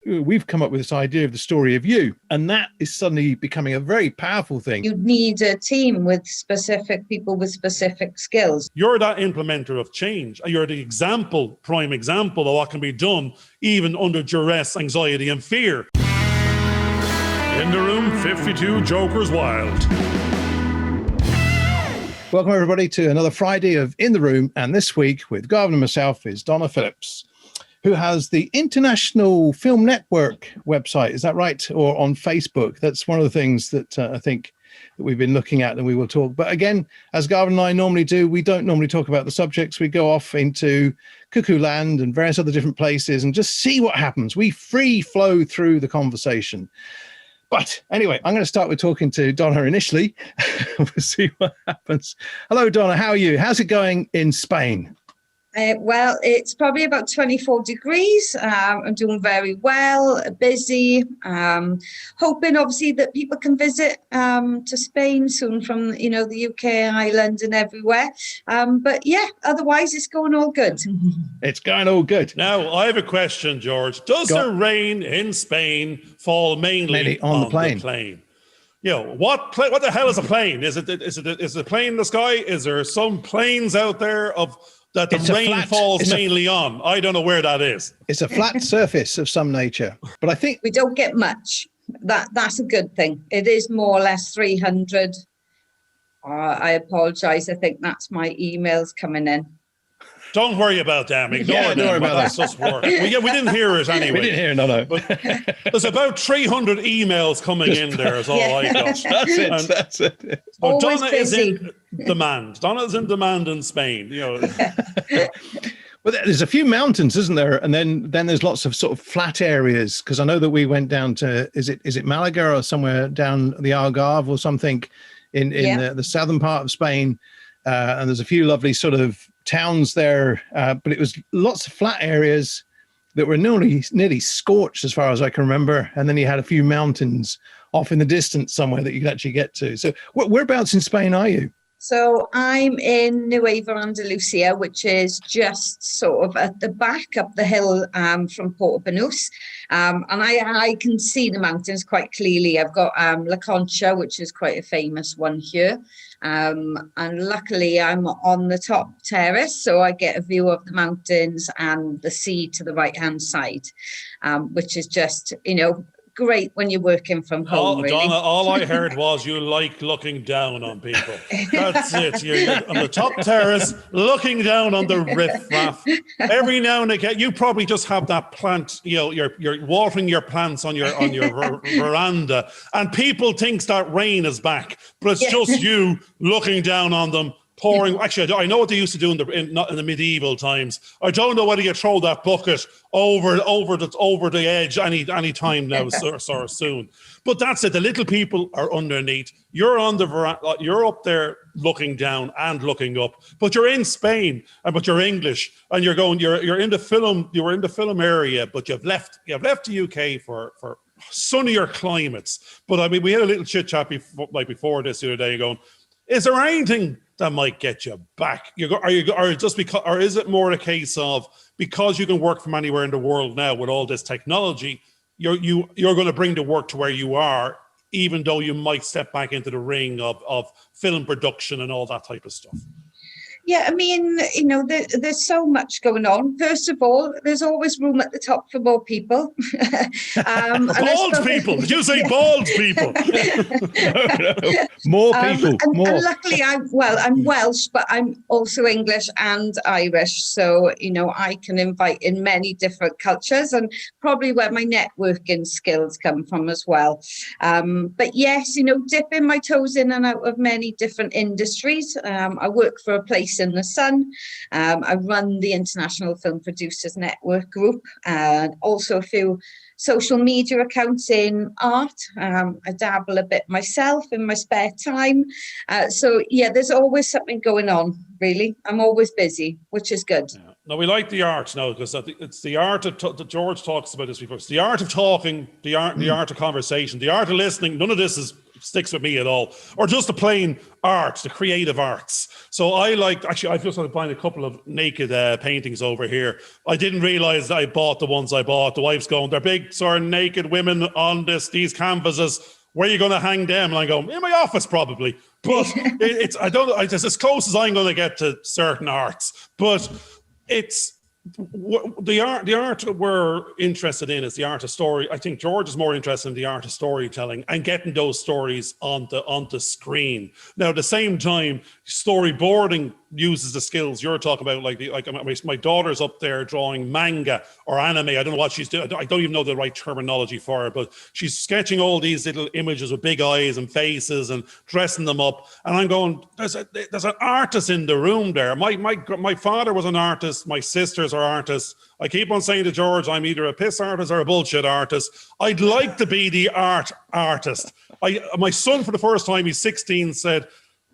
we've come up with this idea of the story of you. And that is suddenly becoming a very powerful thing. You need a team with specific people with specific skills. You're that implementer of change. You're the prime example of what can be done even under duress, anxiety and fear. In the room, 52 Jokers Wild. Welcome everybody to another Friday of In the Room, and this week with Garvin and myself is Donna Phillips, who has the International Film Network website. Is that right? Or on Facebook? That's one of the things that I think that we've been looking at and we will talk. But again, as Garvin and I normally do, we don't normally talk about the subjects. We go off into cuckoo land and various other different places and just see what happens. We free flow through the conversation. But anyway, I'm going to start with talking to Donna initially. We'll see what happens. Hello, Donna. How are you? How's it going in Spain? Well, it's probably about 24 degrees. I'm doing very well, busy, hoping obviously that people can visit to Spain soon from, the UK, Ireland and everywhere. But yeah, otherwise it's going all good. It's going all good. Now, I have a question, George. Does the rain in Spain fall mainly on the plane? What the hell is a plane? Is it a plane in the sky? Is there some planes out there that the rain falls mainly on? I don't know where that is. It's a flat surface of some nature, but I think we don't get much. That's a good thing. It is more or less 300. I apologize. I think that's my emails coming in. Don't worry about them. Ignore them. Don't worry about that. Just work. We didn't hear it anyway. We didn't hear it, no. But there's about 300 emails coming in there is all I got. That's it. But Donna is in demand. Donna's in demand in Spain. Well, there's a few mountains, isn't there? And then there's lots of sort of flat areas, because I know that we went down to, is it Malaga or somewhere down the Algarve or something in the southern part of Spain. And there's a few lovely sort of towns there, but it was lots of flat areas that were nearly scorched as far as I can remember. And then you had a few mountains off in the distance somewhere that you could actually get to. So whereabouts in Spain are you? So I'm in Nueva Andalusia, which is just sort of at the back up the hill from Puerto Banús. And I can see the mountains quite clearly. I've got La Concha, which is quite a famous one here. And luckily I'm on the top terrace, so I get a view of the mountains and the sea to the right-hand side, which is just, great when you're working from home, really. Donna, all I heard was you like looking down on people. That's it. You're on the top terrace, looking down on the riffraff. Every now and again, you probably just have that plant, you're watering your plants on your veranda, and people think that rain is back, but it's just you looking down on them. Pouring. Actually, I know what they used to do in the medieval times. I don't know whether you throw that bucket over the edge any time now, so soon. But that's it. The little people are underneath. You're on the veranda. You're up there looking down and looking up. But you're in Spain, but you're English, and you're going. You're in the film. You were in the film area, but you've left the UK for sunnier climates. But I mean, we had a little chit chat before this the other day, going, is there anything that might get you back? Or is it more a case of, because you can work from anywhere in the world now with all this technology, you're going to bring the work to where you are, even though you might step back into the ring of film production and all that type of stuff? Yeah, I mean, there's so much going on. First of all, there's always room at the top for more people. Bald people? Did you say bald people? No. More people. More. And luckily, I'm Welsh, but I'm also English and Irish. So, I can invite in many different cultures, and probably where my networking skills come from as well. But yes, dipping my toes in and out of many different industries. I work for a place in the sun. I run the International Film Producers Network group, and also a few social media accounts in art. I dabble a bit myself in my spare time. So yeah, there's always something going on, really. I'm always busy, which is good. Yeah. No, we like the art now, because it's the art of George talks about this before. It's the art of talking, the art of conversation, the art of listening. None of this is sticks with me at all. Or just the plain art, the creative arts. So I like, actually, I've just started buying a couple of naked paintings over here. I didn't realize that I bought the ones I bought. The wife's going, they're big sort of naked women on these canvases. Where are you going to hang them? And I go, in my office probably. But it's as close as I'm going to get to certain arts. But it's, the art we're interested in is the art of story. I think George is more interested in the art of storytelling and getting those stories onto screen. Now, at the same time, storyboarding uses the skills you're talking about. Like my daughter's up there drawing manga or anime. I don't know what she's doing. I don't even know the right terminology for it, but she's sketching all these little images with big eyes and faces and dressing them up. And I'm going, there's an artist in the room there. My father was an artist. My sisters are artists. I keep on saying to George, I'm either a piss artist or a bullshit artist. I'd like to be the artist. My son, for the first time, he's 16, said,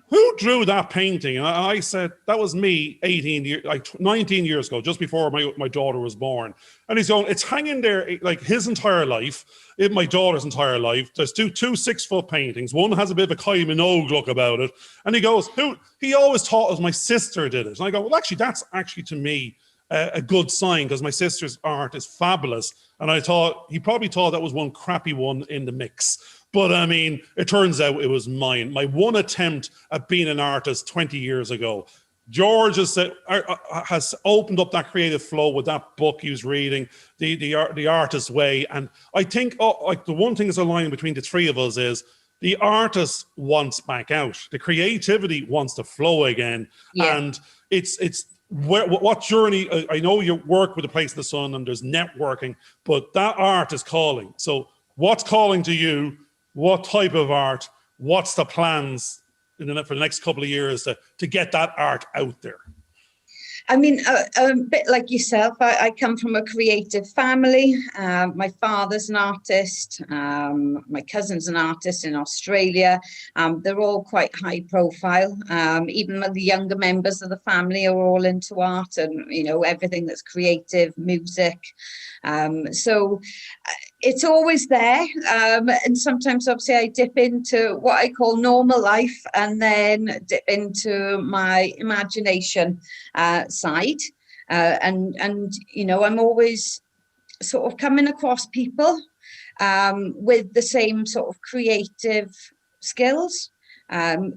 who drew that painting? And I said, that was me 19 years ago, just before my daughter was born. And he's going, it's hanging there like his entire life, my daughter's entire life. There's two 6-foot paintings. One has a bit of a Kylie Minogue look about it. And he goes, he always thought it was my sister did it. And I go, well, actually, that's actually to me a good sign, because my sister's art is fabulous. And he probably thought that was one crappy one in the mix. But I mean, it turns out it was mine. My one attempt at being an artist 20 years ago. George has opened up that creative flow with that book he was reading, the Artist's Way. And I think like the one thing that's aligned between the three of us is the artist wants back out. The creativity wants to flow again. Yeah. And it's what journey, I know you work with a Place in the Sun and there's networking, but that art is calling. So what's calling to you? What type of art? What's the plans for the next couple of years to get that art out there? I mean, a bit like yourself, I come from a creative family. My father's an artist. My cousin's an artist in Australia. They're all quite high profile. Even the younger members of the family are all into art and, everything that's creative, music. So it's always there. And sometimes, obviously, I dip into what I call normal life and then dip into my imagination side. And I'm always sort of coming across people with the same sort of creative skills.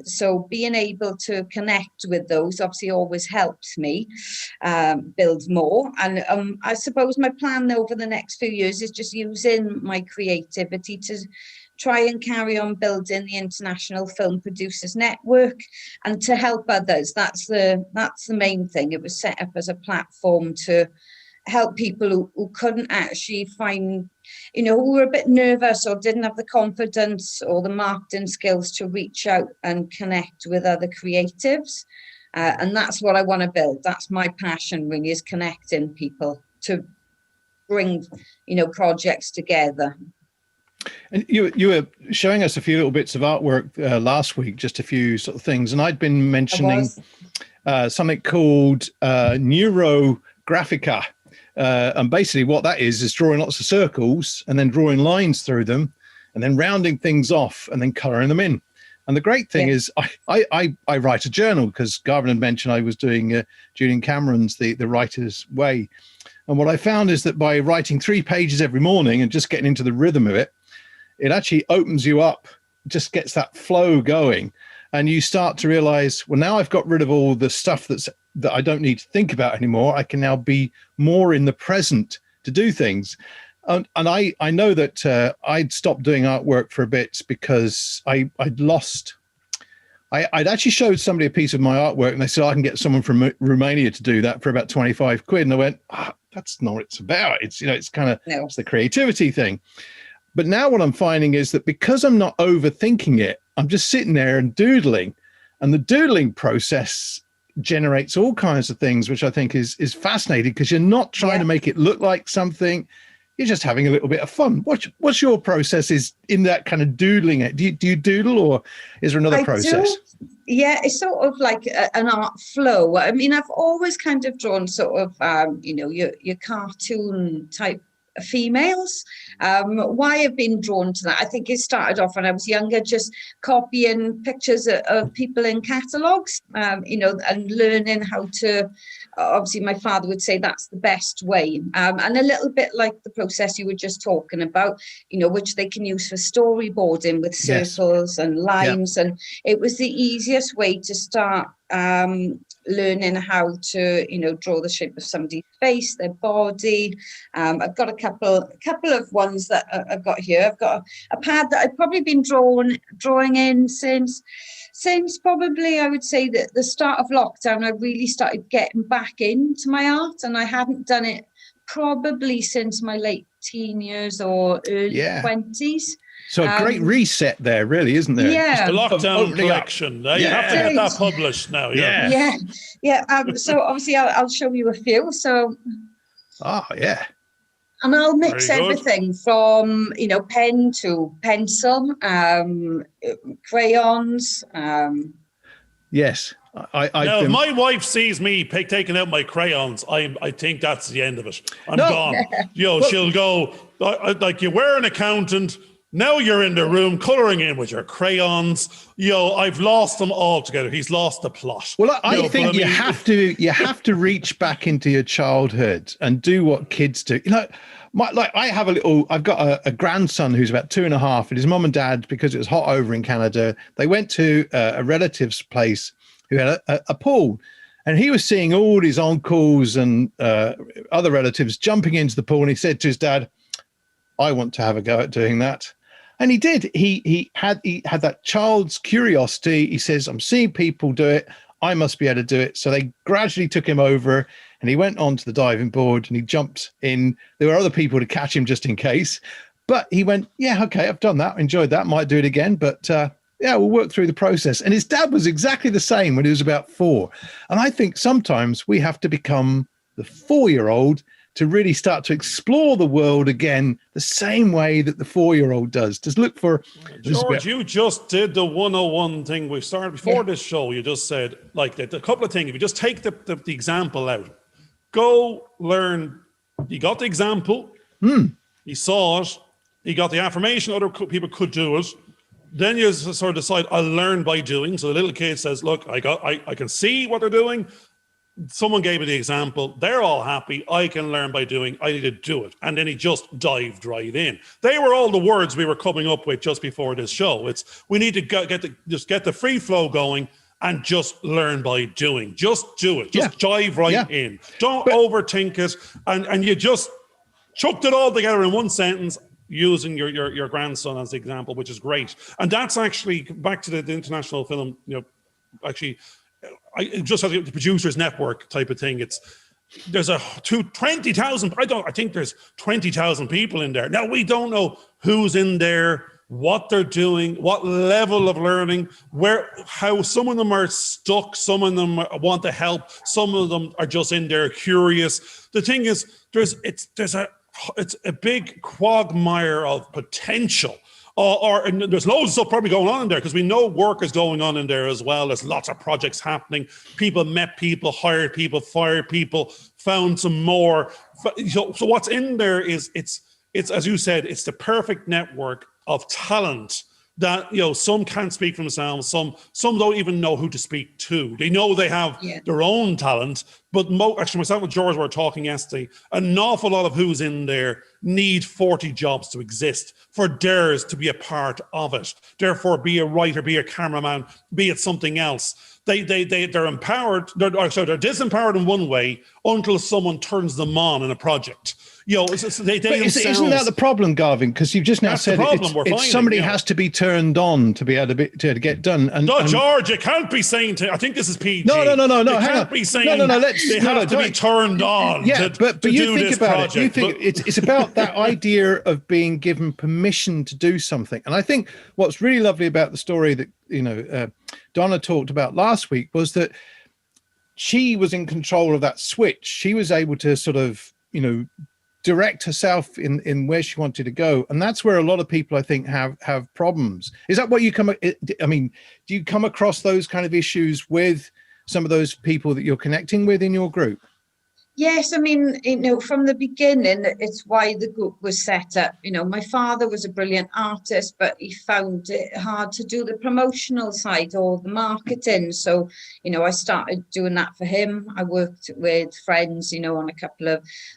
So being able to connect with those obviously always helps me build more. And I suppose my plan over the next few years is just using my creativity to try and carry on building the International Film Producers Network and to help others. That's the main thing. It was set up as a platform to help people who couldn't actually find, who were a bit nervous or didn't have the confidence or the marketing skills to reach out and connect with other creatives. And that's what I want to build. That's my passion, really, is connecting people to bring, projects together. And you were showing us a few little bits of artwork last week, just a few sort of things. And I'd been mentioning something called neurographica. And basically what that is drawing lots of circles and then drawing lines through them and then rounding things off and then coloring them in. And the great thing is I write a journal, because Garvin had mentioned I was doing Julian Cameron's The Writer's Way. And what I found is that by writing 3 pages every morning and just getting into the rhythm of it, it actually opens you up, just gets that flow going. And you start to realize, well, now I've got rid of all the stuff that I don't need to think about anymore. I can now be more in the present to do things. And I know that I'd stopped doing artwork for a bit because I'd actually showed somebody a piece of my artwork and they said, I can get someone from Romania to do that for about 25 quid. And I went, that's not what it's about. It's, it's kind of, it's the creativity thing. But now what I'm finding is that because I'm not overthinking it, I'm just sitting there and doodling, and the doodling process generates all kinds of things, which I think is fascinating, because you're not trying to make it look like something. You're just having a little bit of fun. What's your process is in that kind of doodling? Do you doodle, or is there another process? Yeah, it's sort of like an art flow. I mean, I've always kind of drawn sort of, your cartoon type females. Why I've been drawn to that, I think it started off when I was younger, just copying pictures of people in catalogues, and learning how to, obviously my father would say that's the best way, and a little bit like the process you were just talking about, which they can use for storyboarding with circles and lines. And it was the easiest way to start learning how to, draw the shape of somebody's face, their body. I've got a couple of ones that I've got here. I've got a pad that I've probably been drawing in since probably, I would say, that the start of lockdown. I really started getting back into my art, and I hadn't done it probably since my late teen years or early 20s. So a great reset there, really, isn't there? Yeah. The lockdown collection. You have to get that published now. Yeah. So obviously I'll show you a few. So. Oh, yeah. And I'll mix everything from, pen to pencil, crayons. Yes. Now, if my wife sees me taking out my crayons, I think that's the end of it. I'm gone. She'll go, like, you were an accountant. Now you're in the room coloring in with your crayons. I've lost them all together. He's lost the plot. Well, I think you have to reach back into your childhood and do what kids do. I've got a grandson who's about 2.5, and his mum and dad, because it was hot over in Canada, they went to a relative's place who had a pool. And he was seeing all his uncles and other relatives jumping into the pool. And he said to his dad, I want to have a go at doing that. And he did. He had that child's curiosity. He says, I'm seeing people do it. I must be able to do it. So they gradually took him over, and he went onto the diving board and he jumped in. There were other people to catch him just in case. But he went, yeah, okay, I've done that. Enjoyed that. Might do it again. But we'll work through the process. And his dad was exactly the same when he was about 4. And I think sometimes we have to become the 4-year-old to really start to explore the world again, the same way that the 4-year-old does. Just look for... George, you just did the 101 thing we started before this show. You just said, like, a couple of things. If you just take the example out, go learn. You got the example. You saw it. You got the affirmation other people could do it. Then you sort of decide, I'll learn by doing. So the little kid says, look, I can see what they're doing. Someone gave me the example. They're all happy. I can learn by doing. I need to do it. And then he just dived right in. They were all the words we were coming up with just before this show. We need to get the free flow going and just learn by doing. Just do it. Just dive right in. Don't overthink it. And you just chucked it all together in one sentence, using your grandson as the example, which is great. And that's actually back to the international film. Actually. Just as the producers network type of thing, there's 20,000. I think there's 20,000 people in there. Now we don't know who's in there, what they're doing, what level of learning, how some of them are stuck, some of them want to help, some of them are just in there curious. The thing is, it's a big quagmire of potential. And there's loads of stuff probably going on in there, because we know work is going on in there as well. There's lots of projects happening. People met people, hired people, fired people, found some more. So what's in there is it's as you said, it's the perfect network of talent that, some can't speak for themselves. Some don't even know who to speak to. They know they have their own talent, but actually myself and George were talking yesterday, an awful lot of who's in there need 40 jobs to exist for theirs to be a part of it. Therefore, be a writer, be a cameraman, be it something else. They're empowered, they're disempowered in one way until someone turns them on in a project. Isn't that the problem, Garvin? Because you've just now said somebody has to be turned on to be able to get done. George, you can't be saying I think this is PG. No. You can't be saying they have to be turned on. Yeah, but you think about it. You think it's about that idea of being given permission to do something. And I think what's really lovely about the story that Donna talked about last week was that she was in control of that switch. She was able to sort of direct herself in where she wanted to go, and that's where a lot of people I think have problems. Is that what you do you come across those kind of issues with some of those people that you're connecting with in your group? Yes, I mean, from the beginning, it's why the group was set up. My father was a brilliant artist, but he found it hard to do the promotional side or the marketing. So, I started doing that for him. I worked with friends, on a couple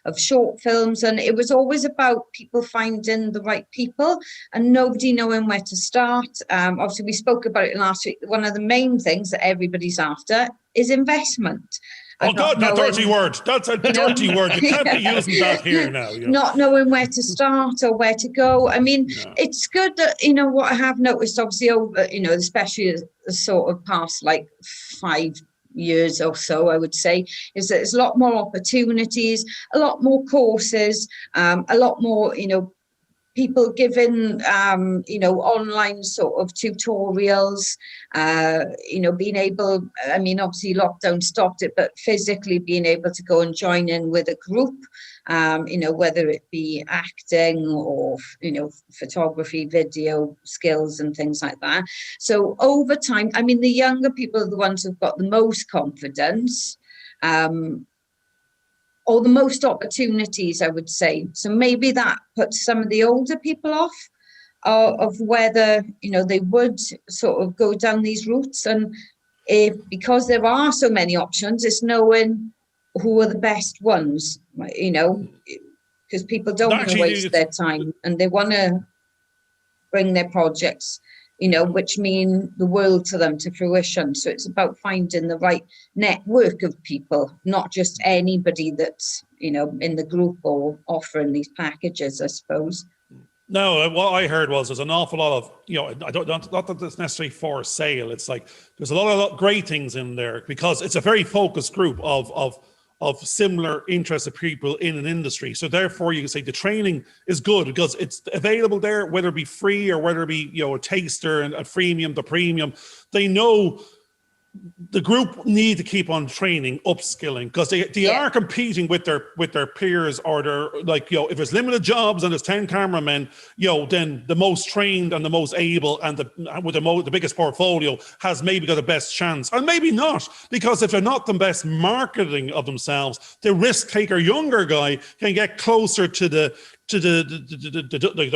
of short films, and it was always about people finding the right people and nobody knowing where to start. Obviously, we spoke about it last week. One of the main things that everybody's after is investment. Oh God, that dirty word. That's a dirty word. You can't be using that here now. Not knowing where to start or where to go. I mean, it's good that, what I have noticed, obviously, over, especially the sort of past like 5 years or so, I would say, is that there's a lot more opportunities, a lot more courses, a lot more, people giving, online sort of tutorials, being able, obviously lockdown stopped it, but physically being able to go and join in with a group, whether it be acting or, photography, video skills and things like that. So over time, the younger people are the ones who've got the most confidence, or the most opportunities, I would say. So maybe that puts some of the older people off of whether, they would sort of go down these routes. And because there are so many options, it's knowing who are the best ones, because people don't want to waste their time and they want to bring their projects, which mean the world to them, to fruition. So it's about finding the right network of people, not just anybody that's, in the group or offering these packages, I suppose. No, what I heard was there's an awful lot of, not that it's necessarily for sale. It's like there's a lot of great things in there because it's a very focused group of similar interested people in an industry. So therefore you can say the training is good because it's available there, whether it be free or whether it be, a taster and a freemium, the premium. They know the group need to keep on training, upskilling, because they are competing with their peers, or they're like, if there's limited jobs and there's 10 cameramen, then the most trained and the most able and with the biggest portfolio has maybe got the best chance, and maybe not, because if they're not the best marketing of themselves, the risk taker younger guy can get closer to the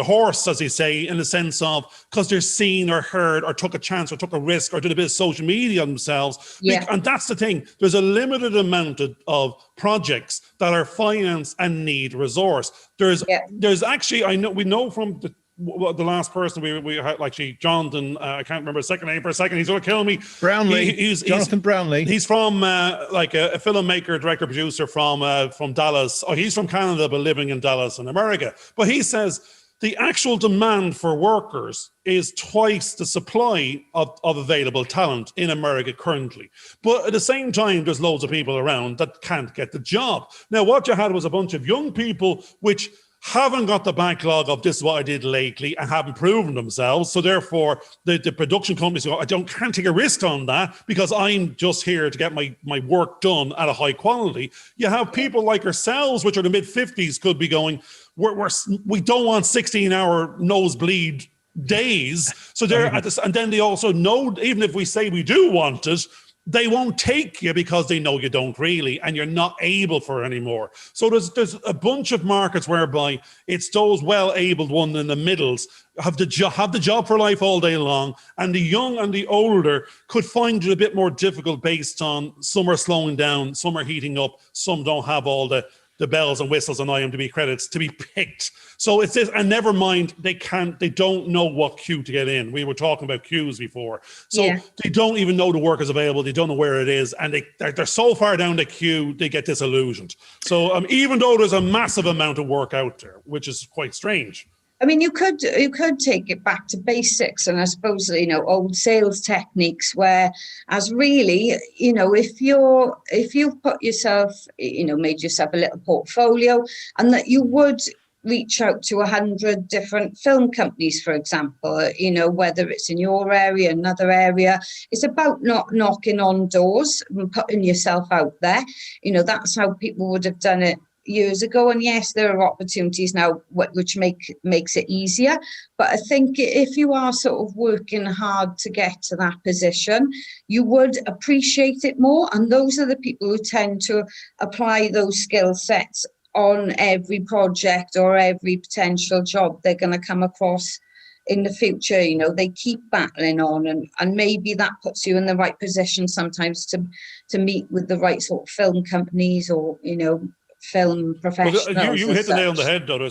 horse, as they say, in the sense of because they're seen or heard or took a chance or took a risk or did a bit of social media themselves. And that's the thing. There's a limited amount of projects that are financed and need resource. There's actually, we know from the last person we had, actually, Jonathan, I can't remember his second name for a second. He's going to kill me. Brownlee. Jonathan Brownlee. He's from a filmmaker, director, producer from Dallas. He's from Canada, but living in Dallas in America. But he says the actual demand for workers is twice the supply of available talent in America currently. But at the same time, there's loads of people around that can't get the job. Now, what you had was a bunch of young people which haven't got the backlog of this is what I did lately and haven't proven themselves. So therefore, the production companies go, can't take a risk on that because I'm just here to get my work done at a high quality. You have people like ourselves, which are the mid-50s, could be going, we don't want 16-hour nosebleed days. So they're at this, and then they also know, even if we say we do want it, they won't take you because they know you don't really, and you're not able for it anymore. So there's a bunch of markets whereby it's those well-abled ones in the middles have the job for life all day long, and the young and the older could find it a bit more difficult based on some are slowing down, some are heating up, some don't have all the bells and whistles and IMDb credits to be picked. So it's this, and never mind, they don't know what queue to get in. We were talking about queues before. So they don't even know the work is available. They don't know where it is. And they're so far down the queue, they get disillusioned. So even though there's a massive amount of work out there, which is quite strange. I mean, you could take it back to basics, and I suppose, old sales techniques, where as really, if you've put yourself, made yourself a little portfolio, and that you would reach out to 100 different film companies, for example, whether it's in your area, another area. It's about not knocking on doors and putting yourself out there. That's how people would have done it, years ago, and yes, there are opportunities now which makes it easier. But I think if you are sort of working hard to get to that position, you would appreciate it more. And those are the people who tend to apply those skill sets on every project or every potential job they're going to come across in the future. You know, they keep battling on, and maybe that puts you in the right position sometimes to meet with the right sort of film companies or, you know, film professionals. Well, you hit the nail on the head, though.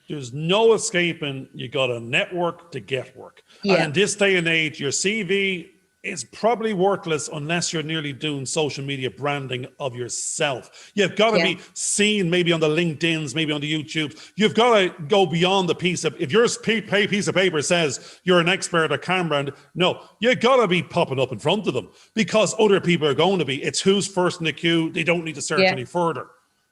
There's no escaping. You got to network to get work. Yeah. And in this day and age, your CV is probably worthless unless you're nearly doing social media branding of yourself. You've got to be seen maybe on the LinkedIns, maybe on the YouTube. You've got to go beyond the piece of, if your piece of paper says you're an expert at camera, and no, you got to be popping up in front of them because other people are going to be. It's who's first in the queue. They don't need to search any further.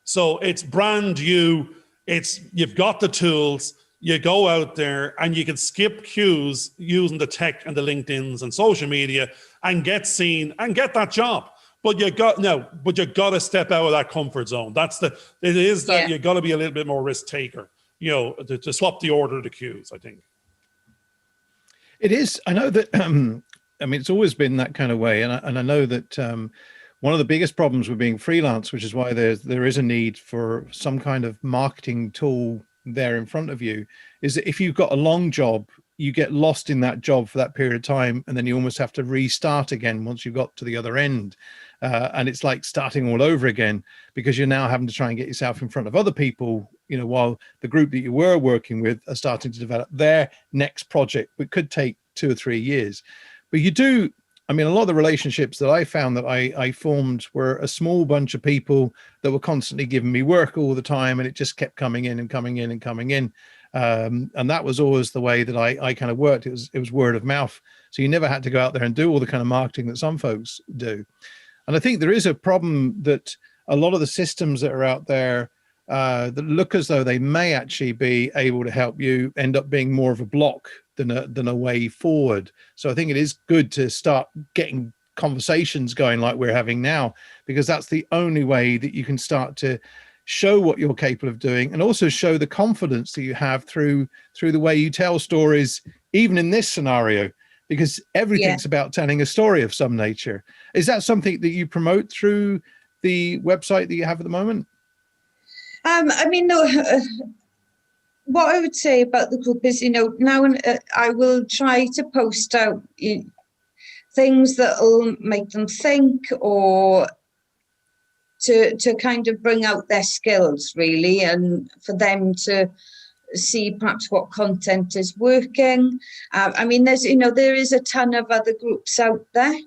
So it's brand you. You've got the tools. You go out there and you can skip queues using the tech and the LinkedIns and social media and get seen and get that job. But you got to step out of that comfort zone. You got to be a little bit more risk taker, you know, to swap the order of the queues, I think. It is. I know that, I mean, it's always been that kind of way. And I know that one of the biggest problems with being freelance, which is why there is a need for some kind of marketing tool there in front of you, is that if you've got a long job, you get lost in that job for that period of time, and then you almost have to restart again once you've got to the other end, and it's like starting all over again because you're now having to try and get yourself in front of other people, you know, while the group that you were working with are starting to develop their next project, which could take 2 or 3 years. But you do, I mean, a lot of the relationships that I found that I formed were a small bunch of people that were constantly giving me work all the time, and it just kept coming in and coming in and coming in. And that was always the way that I kind of worked. It was word of mouth. So you never had to go out there and do all the kind of marketing that some folks do. And I think there is a problem that a lot of the systems that are out there that look as though they may actually be able to help you end up being more of a block than a way forward. So I think it is good to start getting conversations going like we're having now, because that's the only way that you can start to show what you're capable of doing, and also show the confidence that you have through the way you tell stories, even in this scenario, because everything's about telling a story of some nature. Is that something that you promote through the website that you have at the moment? I mean, no, what I would say about the group is, you know, now I will try to post out things that will make them think, or to kind of bring out their skills, really, and for them to see perhaps what content is working. I mean, there is a ton of other groups out there,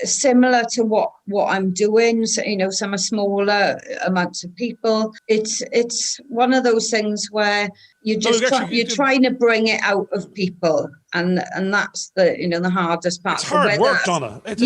similar to what I'm doing. So, you know, some are smaller amounts of people. It's one of those things where you're trying to bring it out of people, and that's the hardest part. It's hard work, Donna. It's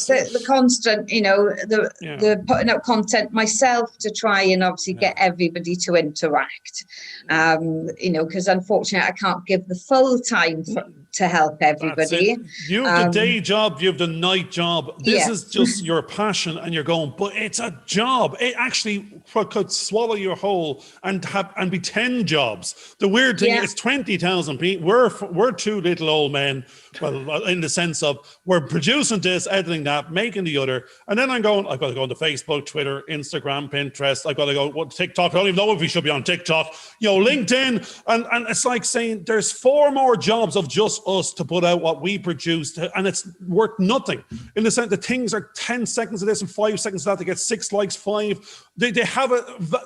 the constant, the putting out content myself to try and obviously get everybody to interact. Because unfortunately I can't give the full time to help everybody. You have the day job, you have the night job. This is just your passion, and you're going, but it's a job. It actually could swallow your whole and be 10 jobs. The weird thing is 20,000 people. We're two little old men. Well, in the sense of we're producing this, editing that, making the other, and then I've got to go on to Facebook, Twitter, Instagram, Pinterest. I've got to go TikTok. I don't even know if we should be on TikTok. LinkedIn, and it's like saying there's 4 more jobs of just us to put out what we produced, and it's worth nothing. In the sense that things are 10 seconds of this and 5 seconds of that to get 6 likes, 5. They have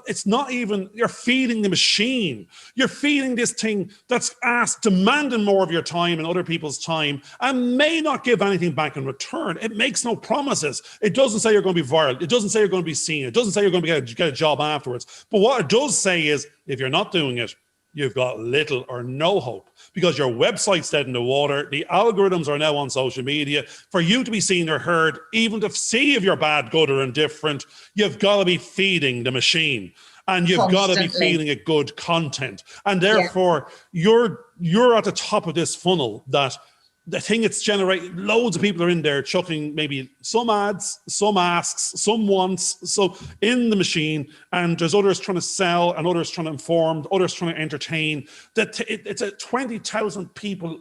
it's not even, you're feeding the machine. You're feeding this thing that's demanding more of your time and other people's time, and may not give anything back in return. It makes no promises. It doesn't say you're going to be viral. It doesn't say you're going to be seen. It doesn't say you're going to get a job afterwards. But what it does say is, if you're not doing it, you've got little or no hope, because your website's dead in the water. The algorithms are now on social media. For you to be seen or heard, even to see if you're bad, good, or indifferent, you've got to be feeding the machine, and you've got to be feeding it good content. And therefore, you're at the top of this funnel that the thing it's generated, loads of people are in there chucking maybe some ads, some asks, some wants, so in the machine, and there's others trying to sell, and others trying to inform, others trying to entertain. It's a 20,000 people.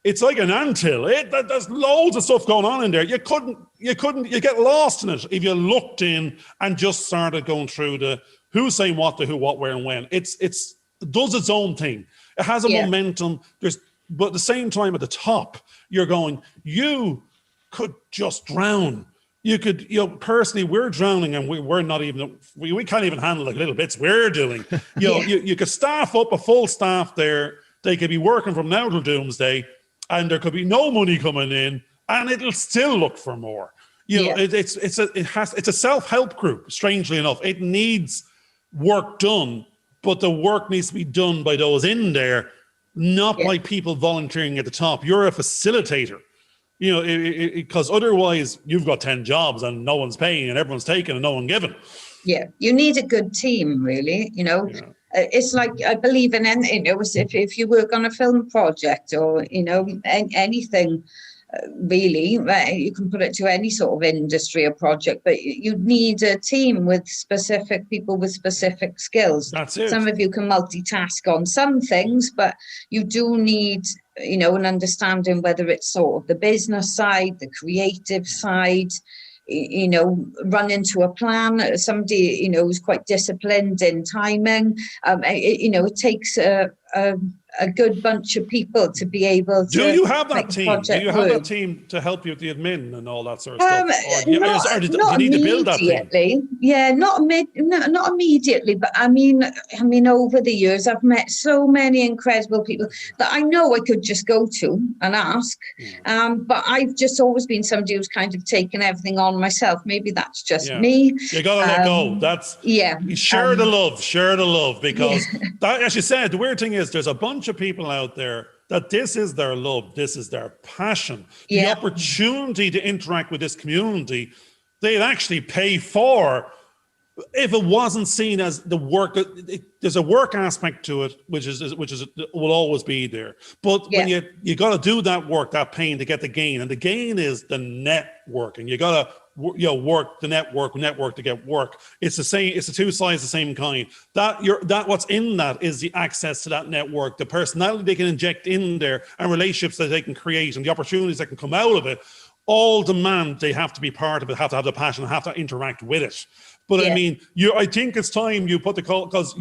It's like an anthill. There's loads of stuff going on in there. You get lost in it if you looked in and just started going through the who's saying what to who, what, where, and when. It does its own thing. It has a momentum. But at the same time, at the top, you're going, you could just drown. You could, personally, we're drowning, and we're not even, we can't even handle the little bits we're doing. You could staff up a full staff there. They could be working from now till doomsday, and there could be no money coming in, and it'll still look for more. It's a self-help group, strangely enough. It needs work done, but the work needs to be done by those in there, not by people volunteering at the top. You're a facilitator, because otherwise you've got 10 jobs and no one's paying and everyone's taking and no one giving. Yeah, you need a good team, really. It's like, I believe in anything. If you work on a film project or anything, really, you can put it to any sort of industry or project, but you need a team with specific people with specific skills. That's it. Some of you can multitask on some things, but you do need an understanding, whether it's sort of the business side, the creative side, run into a plan. Somebody who's quite disciplined in timing. It takes a good bunch of people to be able to. Do you have that team? Do you have that team to help you with the admin and all that sort of stuff? Do you need to build that team? Yeah, not immediately, but I mean, over the years, I've met so many incredible people that I know I could just go to and ask. But I've just always been somebody who's kind of taken everything on myself. Maybe that's just me. You gotta let go. That's share the love, because that, as you said, the weird thing is there's a bunch of people out there that this is their love, this is their passion. The opportunity to interact with this community, they'd actually pay for if it wasn't seen as the work. There's a work aspect to it, which will always be there. But when you got to do that work, that pain to get the gain, and the gain is the networking. You got to work the network to get work. It's the same. It's the two sides of the same coin. That what's in that is the access to that network, the personality they can inject in there, and relationships that they can create, and the opportunities that can come out of it. All demand they have to be part of it, have to have the passion, have to interact with it. But I mean, I think it's time you put the call, because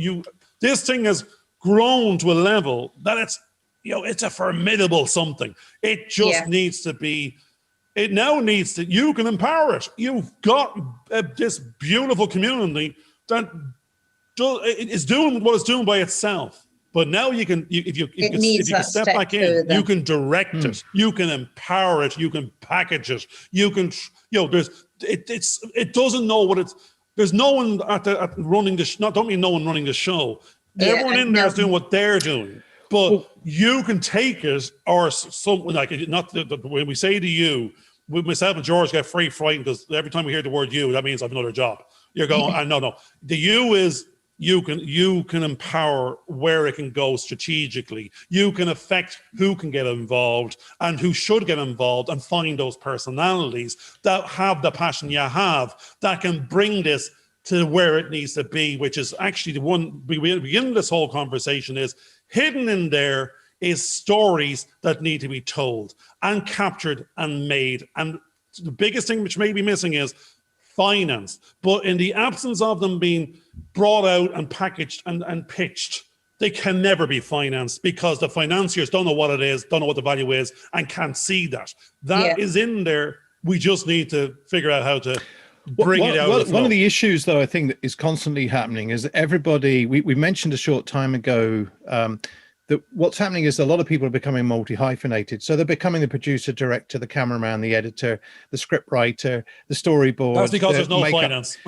this thing has grown to a level that it's a formidable something. It just needs to be. It now needs to. You can empower it. You've got this beautiful community that is doing what it's doing by itself. But now you can, if you can step back in, you can direct it, you can empower it, you can package it, you can, it doesn't know what it's. There's no one running the. Don't mean no one running the show. Everyone in there is doing what they're doing. But you can take it, or something like when we say to you, with myself and George get frightened because every time we hear the word "you," that means I have another job. You're going, no. The "you" is you can empower where it can go strategically. You can affect who can get involved and who should get involved, and find those personalities that have the passion you have that can bring this to where it needs to be, which is actually the one we begin this whole conversation is hidden in there is stories that need to be told and captured and made. And the biggest thing which may be missing is finance. But in the absence of them being brought out and packaged and pitched, they can never be financed, because the financiers don't know what it is, don't know what the value is, and can't see that. That is in there. We just need to figure out how to bring it out. One of the issues, though, I think that is constantly happening is that everybody, we mentioned a short time ago, that what's happening is a lot of people are becoming multi-hyphenated. So they're becoming the producer, director, the cameraman, the editor, the script writer, the storyboard. That's because there's no finance.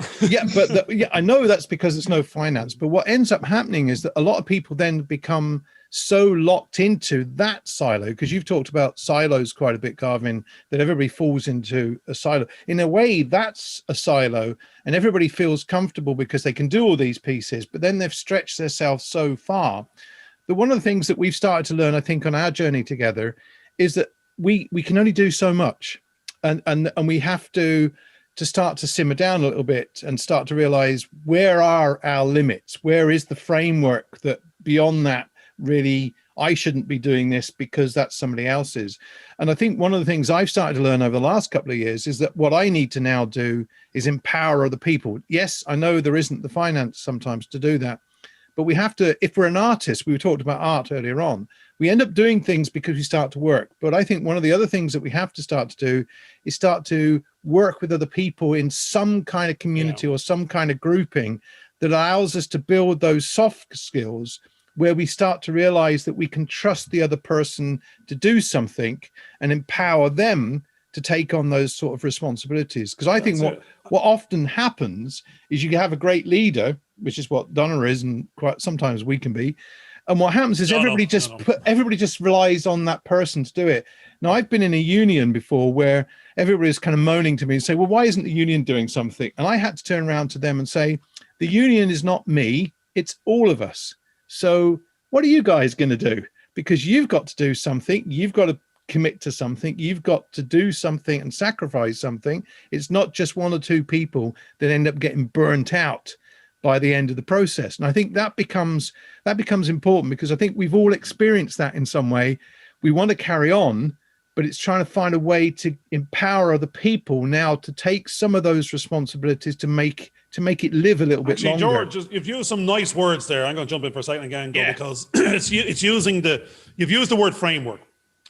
I know that's because there's no finance. But what ends up happening is that a lot of people then become so locked into that silo, because you've talked about silos quite a bit, Garvin, that everybody falls into a silo. In a way, that's a silo, and everybody feels comfortable because they can do all these pieces, but then they've stretched themselves so far. But one of the things that we've started to learn, I think, on our journey together is that we can only do so much, and we have to start to simmer down a little bit and start to realize, where are our limits? Where is the framework that beyond that, really, I shouldn't be doing this because that's somebody else's? And I think one of the things I've started to learn over the last couple of years is that what I need to now do is empower other people. Yes, I know there isn't the finance sometimes to do that, but we have to, if we're an artist, we talked about art earlier on, we end up doing things because we start to work. But I think one of the other things that we have to start to do is start to work with other people in some kind of community or some kind of grouping that allows us to build those soft skills, where we start to realize that we can trust the other person to do something and empower them to take on those sort of responsibilities. Because I think what often happens is you have a great leader, which is what Donna is, and quite sometimes we can be. And what happens is everybody just relies on that person to do it. Now, I've been in a union before where everybody's kind of moaning to me and say, well, why isn't the union doing something? And I had to turn around to them and say, the union is not me, it's all of us. So what are you guys going to do? Because you've got to do something. You've got to commit to something. You've got to do something and sacrifice something. It's not just one or two people that end up getting burnt out by the end of the process. And I think that becomes important, because I think we've all experienced that in some way. We want to carry on, but it's trying to find a way to empower other people now to take some of those responsibilities to make it live a little bit longer. George, you've used some nice words there. I'm going to jump in for a second again, because it's using you've used the word framework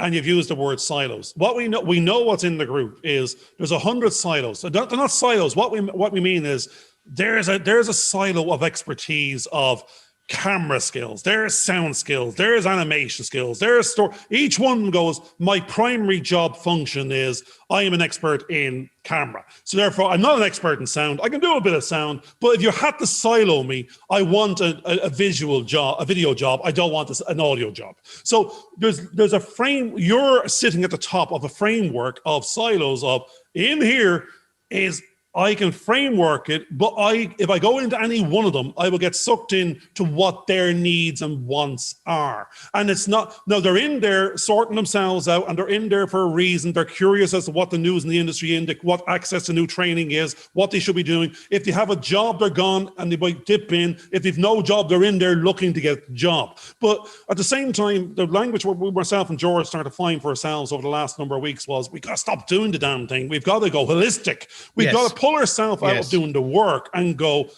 and you've used the word silos. What we know what's in the group is there's 100 silos. So they're not silos. What we mean is there's a silo of expertise of camera skills, there's sound skills, there's animation skills, there's story. Each one goes, my primary job function is I am an expert in camera. So therefore, I'm not an expert in sound. I can do a bit of sound, but if you had to silo me, I want a visual job, a video job. I don't want an audio job. So there's a frame. You're sitting at the top of a framework of silos of, in here is, I can framework it, but if I go into any one of them, I will get sucked in to what their needs and wants are. And it's not, no, they're in there sorting themselves out, and they're in there for a reason. They're curious as to what the news in the industry is, what access to new training is, what they should be doing. If they have a job, they're gone and they might dip in. If they've no job, they're in there looking to get a job. But at the same time, the language we myself and George started to find for ourselves over the last number of weeks was, we got to stop doing the damn thing. We've got to go holistic. We've got to pull ourselves out of doing the work and go,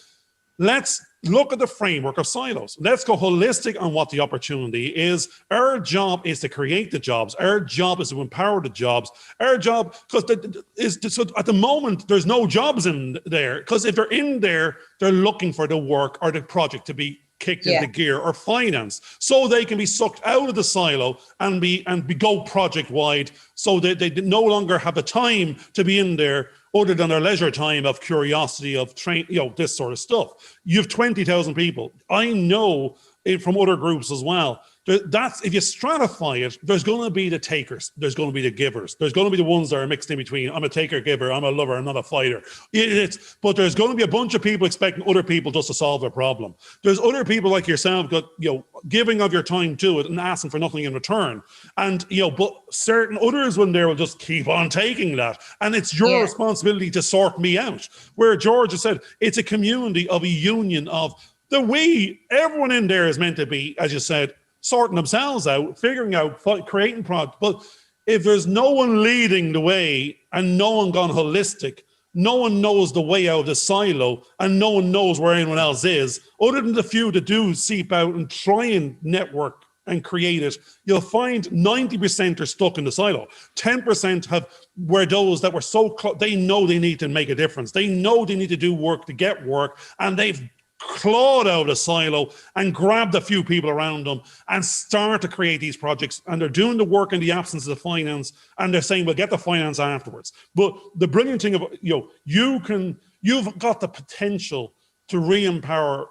let's look at the framework of silos. Let's go holistic on what the opportunity is. Our job is to create the jobs. Our job is to empower the jobs. Our job, so at the moment, there's no jobs in there, because if they're in there, they're looking for the work or the project to be kicked into gear or finance, so they can be sucked out of the silo and go project wide, so that they no longer have the time to be in there other than their leisure time of curiosity of train, this sort of stuff. You have 20,000 people. I know it from other groups as well. That's, if you stratify it, there's going to be the takers, there's going to be the givers, there's going to be the ones that are mixed in between. I'm a taker giver, I'm a lover, I'm not a fighter. But there's going to be a bunch of people expecting other people just to solve their problem. There's other people like yourself, giving of your time to it and asking for nothing in return. And but certain others when there will just keep on taking that, and it's your responsibility to sort me out. Where George has said, it's a community of a union of everyone in there is meant to be, as you said, sorting themselves out, figuring out, creating products. But if there's no one leading the way and no one gone holistic, no one knows the way out of the silo, and no one knows where anyone else is, other than the few that do seep out and try and network and create it, you'll find 90% are stuck in the silo. 10% were those that were so close, they know they need to make a difference. They know they need to do work to get work, and they've clawed out of the silo and grabbed a few people around them and start to create these projects. And they're doing the work in the absence of the finance, and they're saying, we'll get the finance afterwards. But the brilliant thing about, you've got the potential to re-empower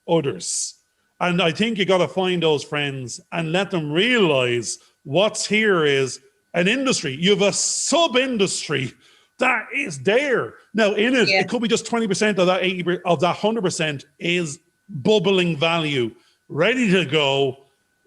others. And I think you got to find those friends and let them realize what's here is an industry. You have a sub-industry that is there. Now, in it, it could be just 20% of that 80% of that 100% is bubbling value, ready to go.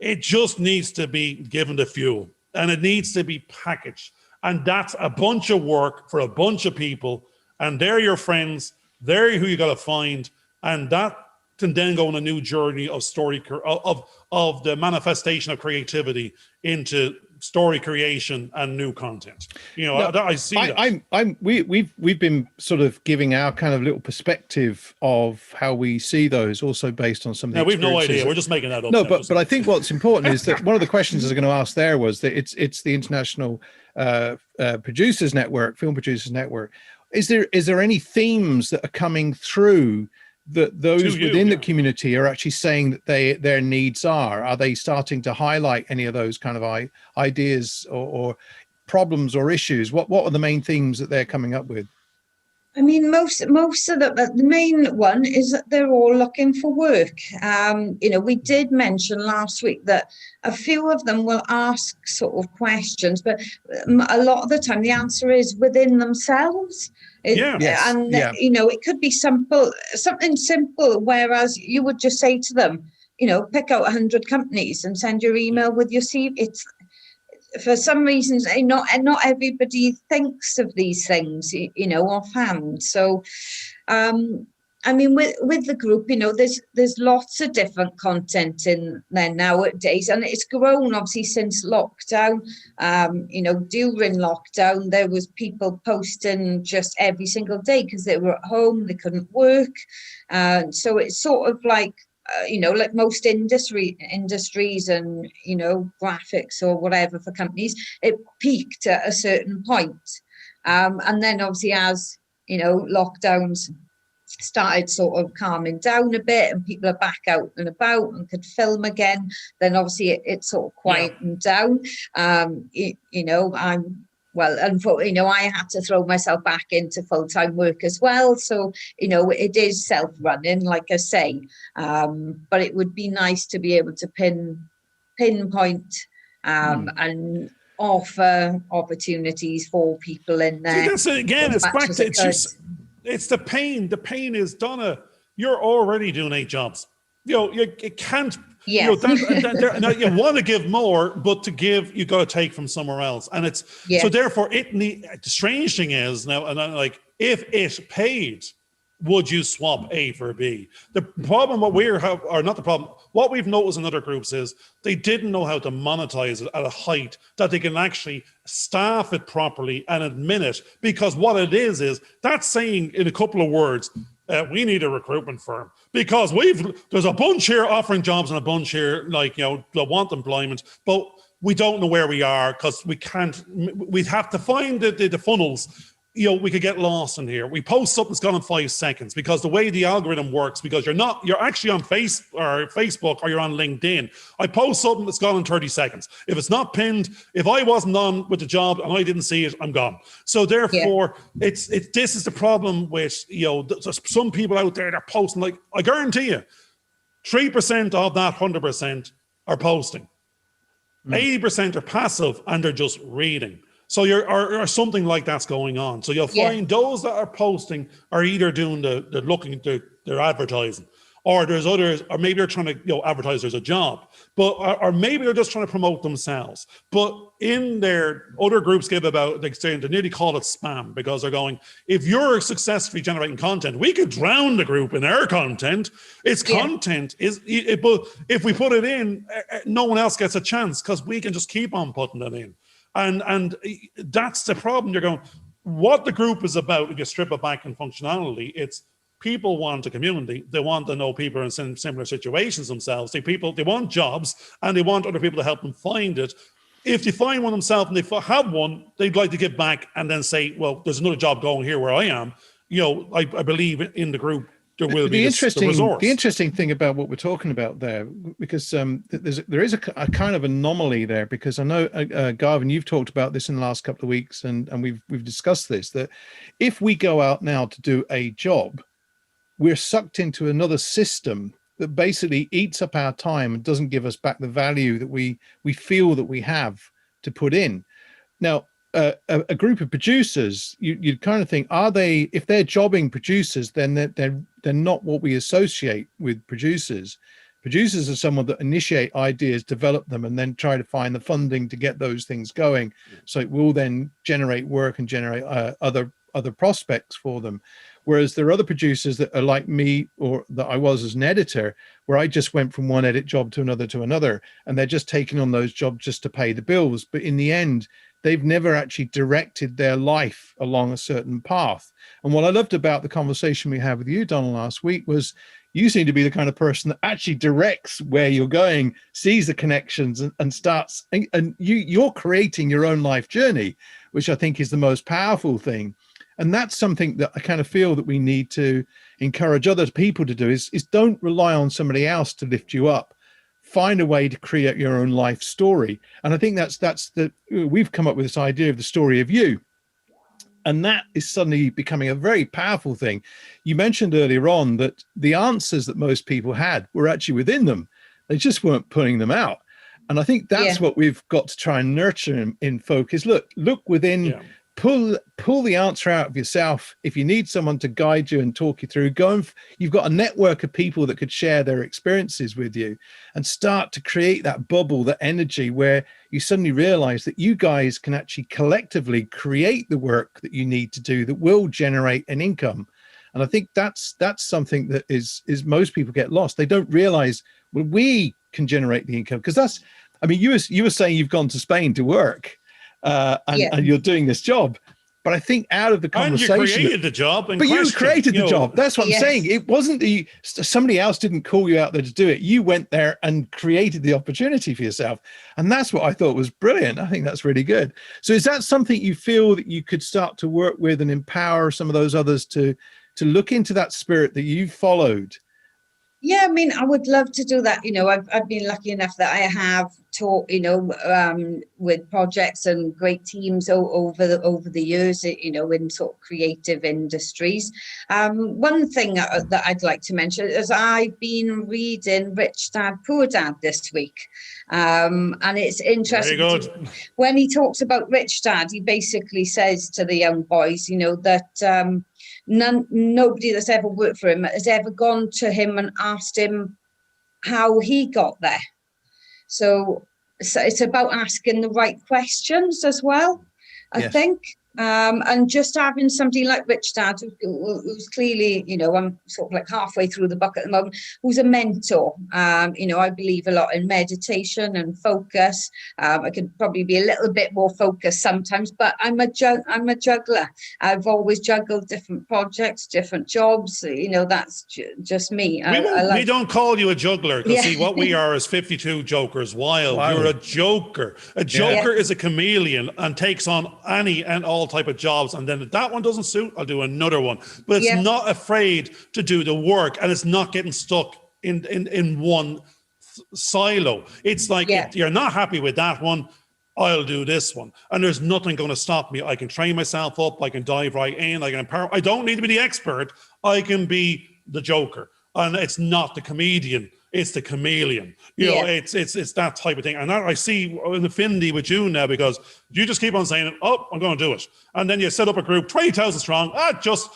It just needs to be given the fuel. and it needs to be packaged. And that's a bunch of work for a bunch of people, and they're your friends, they're who you got to find, and that can then go on a new journey of story, of the manifestation of creativity into story creation and new content. You know, I see that. We've been sort of giving our kind of little perspective of how we see those, also based on some of the we've no idea. experiences. We're just making that up. No, but I think what's important is that one of the questions I was going to ask there was that it's the International Producers Network, Film Producers Network. Is there any themes that are coming through that those within the community are actually saying that their needs are? Are they starting to highlight any of those kind of ideas or problems or issues? What are the main themes that they're coming up with? I mean, most of the main one is that they're all looking for work. You know, we did mention last week that a few of them will ask sort of questions, but a lot of the time the answer is within themselves. You know, it could be something simple, whereas you would just say to them, you know, pick out 100 companies and send your email with your CV. It's, for some reasons, not everybody thinks of these things, you know, offhand. So, I mean, with the group, you know, there's lots of different content in there nowadays, and it's grown obviously since lockdown. You know, during lockdown, there was people posting just every single day because they were at home, they couldn't work, so it's sort of like, you know, like most industries and, you know, graphics or whatever for companies, it peaked at a certain point. And then obviously as, you know, lockdowns started sort of calming down a bit and people are back out and about and could film again, then obviously it sort of quietened down. You know, unfortunately, you know, I had to throw myself back into full-time work as well. So, you know, it is self-running, like I say. But it would be nice to be able to pinpoint and offer opportunities for people in there. So again, it's back to it's the pain. The pain is, Donna, you're already doing 8 jobs. You know, you can't. Yes. You know, you want to give more, but to give, you got to take from somewhere else, and it's so. Therefore, the strange thing is now, and I'm like, if it paid, would you swap A for B? The problem, what we've noticed in other groups is they didn't know how to monetize it at a height that they can actually staff it properly and admin it, because what it is that's saying in a couple of words, we need a recruitment firm because there's a bunch here offering jobs and a bunch here, like, you know, that want employment, but we don't know where we are because we have to find the funnels. You know, we could get lost in here. We post something that's gone in 5 seconds because the way the algorithm works, because you're actually on Facebook or you're on LinkedIn. I post something that's gone in 30 seconds. If it's not pinned, if I wasn't on with the job and I didn't see it, I'm gone. So therefore, this is the problem with, you know, there's some people out there that are posting, like, I guarantee you, 3% of that 100% are posting. 80% are passive and they're just reading. So or something like that's going on. So you'll find those that are posting are either doing they're advertising, or there's others, or maybe they're trying to, you know, advertise there's a job, but or maybe they're just trying to promote themselves. But in their other groups give about, they nearly call it spam, because they're going, if you're successfully generating content, we could drown the group in our content. It's content but if we put it in, no one else gets a chance because we can just keep on putting it in. And that's the problem. You're going, what the group is about, if you strip it back in functionality, it's people want a community. They want to know people in similar situations themselves. They want jobs, and they want other people to help them find it. If they find one themselves and they have one, they'd like to give back and then say, well, there's another job going here where I am. You know, I believe in the group. The interesting thing about what we're talking about there, because there is a kind of anomaly there, because I know, Garvin, you've talked about this in the last couple of weeks, and we've discussed this, that if we go out now to do a job, we're sucked into another system that basically eats up our time and doesn't give us back the value that we feel that we have to put in. Now, a group of producers, you'd kind of think, if they're jobbing producers, then they're not what we associate with producers. Producers are someone that initiate ideas, develop them, and then try to find the funding to get those things going. So it will then generate work and generate other prospects for them. Whereas there are other producers that are like me, or that I was as an editor, where I just went from one edit job to another, and they're just taking on those jobs just to pay the bills. But in the end, they've never actually directed their life along a certain path. And what I loved about the conversation we had with you, Donna, last week was you seem to be the kind of person that actually directs where you're going, sees the connections, and starts, and you're creating your own life journey, which I think is the most powerful thing. And that's something that I kind of feel that we need to encourage other people to do is don't rely on somebody else to lift you up. Find a way to create your own life story. And I think we've come up with this idea of the story of you. And that is suddenly becoming a very powerful thing. You mentioned earlier on that the answers that most people had were actually within them. They just weren't putting them out. And I think that's what we've got to try and nurture in folk is look within. Yeah. Pull the answer out of yourself. If you need someone to guide you and talk you through, you've got a network of people that could share their experiences with you, and start to create that bubble, that energy where you suddenly realize that you guys can actually collectively create the work that you need to do that will generate an income. And I think that's something that is most people get lost. They don't realize, well, we can generate the income, because you were saying you've gone to Spain to work. And you're doing this job, but I think out of the conversation, and you created the job. But you created the job. That's what I'm saying. It wasn't somebody else didn't call you out there to do it. You went there and created the opportunity for yourself, and that's what I thought was brilliant. I think that's really good. So, is that something you feel that you could start to work with and empower some of those others to look into that spirit that you followed? Yeah, I mean, I would love to do that. I've been lucky enough that I have taught, with projects and great teams over the years, in sort of creative industries. One thing that I'd like to mention is I've been reading Rich Dad, Poor Dad this week. And it's interesting. Very good. When he talks about Rich Dad, he basically says to the young boys, that nobody that's ever worked for him has ever gone to him and asked him how he got there. So it's about asking the right questions as well, I think. And just having somebody like Rich Dad, who's clearly, I'm sort of like halfway through the book at the moment, who's a mentor. I believe a lot in meditation and focus. I could probably be a little bit more focused sometimes, but I'm a juggler. I've always juggled different projects, different jobs. That's just me. We don't call you a juggler, because see, what we are is 52 jokers wild. Wow. You're a joker. A joker is a chameleon and takes on any and all type of jobs, and then if that one doesn't suit, I'll do another one. But it's not afraid to do the work, and it's not getting stuck in one silo. It's like, if you're not happy with that one, I'll do this one, and there's nothing going to stop me. I can train myself up, I can dive right in, I can empower. I don't need to be the expert. I can be the joker, and it's not the comedian, it's the chameleon. It's that type of thing. And that I see in affinity with you now, because you just keep on saying, oh, I'm going to do it. And then you set up a group, 20,000 strong. I'll just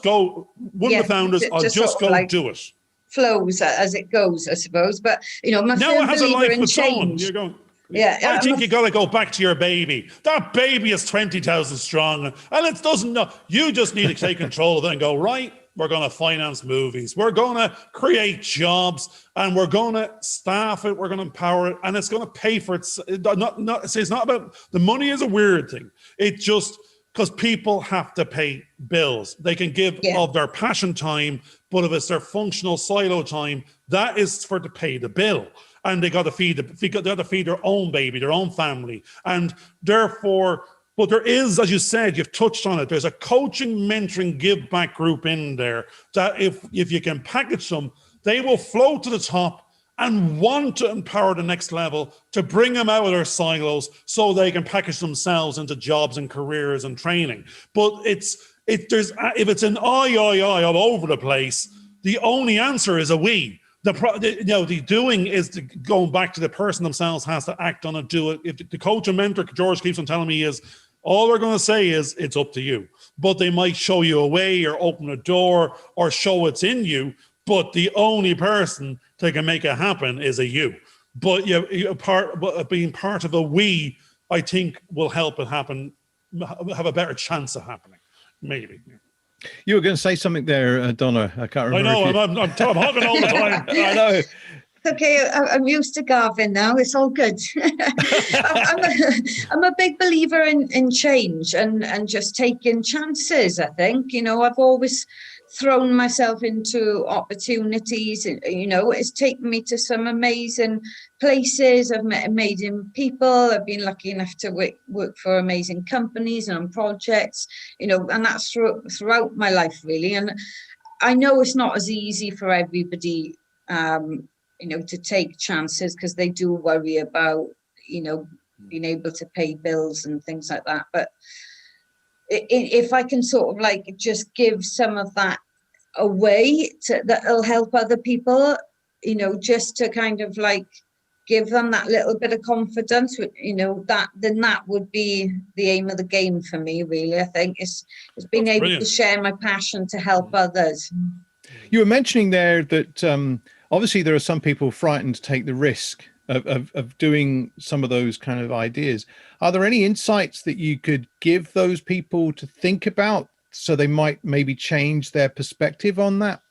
go, one of the founders, I'll just go do it. Flows as it goes, I suppose. But, I'm a believer in change. You're going, I think you got to go back to your baby. That baby is 20,000 strong, and it doesn't know. You just need to take control of it and go, right, we're going to finance movies. We're going to create jobs, and we're going to staff it. We're going to empower it, and it's going to pay for it. It's not about the money is a weird thing. It just because people have to pay bills. They can give of their passion time, but if it's their functional silo time, that is to pay the bill. And they got to feed their own baby, their own family, and therefore. But there is, as you said, you've touched on it, there's a coaching, mentoring, give back group in there that if you can package them, they will float to the top and want to empower the next level to bring them out of their silos so they can package themselves into jobs and careers and training. But if it's an I all over the place, the only answer is a we. The doing is going back to the person themselves has to act on it, do it. If the coach and mentor, George keeps on telling me, is all they're going to say is it's up to you. But they might show you a way or open a door or show it's in you. But the only person they can make it happen is a you. But being part of a we, I think, will help it happen, have a better chance of happening, maybe. You were going to say something there, Donna. I can't remember. I know, I'm hugging all the time. I know. Okay, I'm used to Garvin now. It's all good. I'm a big believer in change and just taking chances, I think. You know, I've always thrown myself into opportunities. You know, it's taken me to some amazing places. I've met amazing people. I've been lucky enough to work for amazing companies and on projects, you know, and that's throughout my life, really. And I know it's not as easy for everybody, you know, to take chances, because they do worry about, you know, being able to pay bills and things like that. But if I can sort of like just give some of that away that'll help other people, you know, just to kind of like give them that little bit of confidence, you know, then that would be the aim of the game for me, really. I think it's being able to share my passion to help others. You were mentioning there that obviously there are some people frightened to take the risk of doing some of those kind of ideas. Are there any insights that you could give those people to think about so they might maybe change their perspective on that?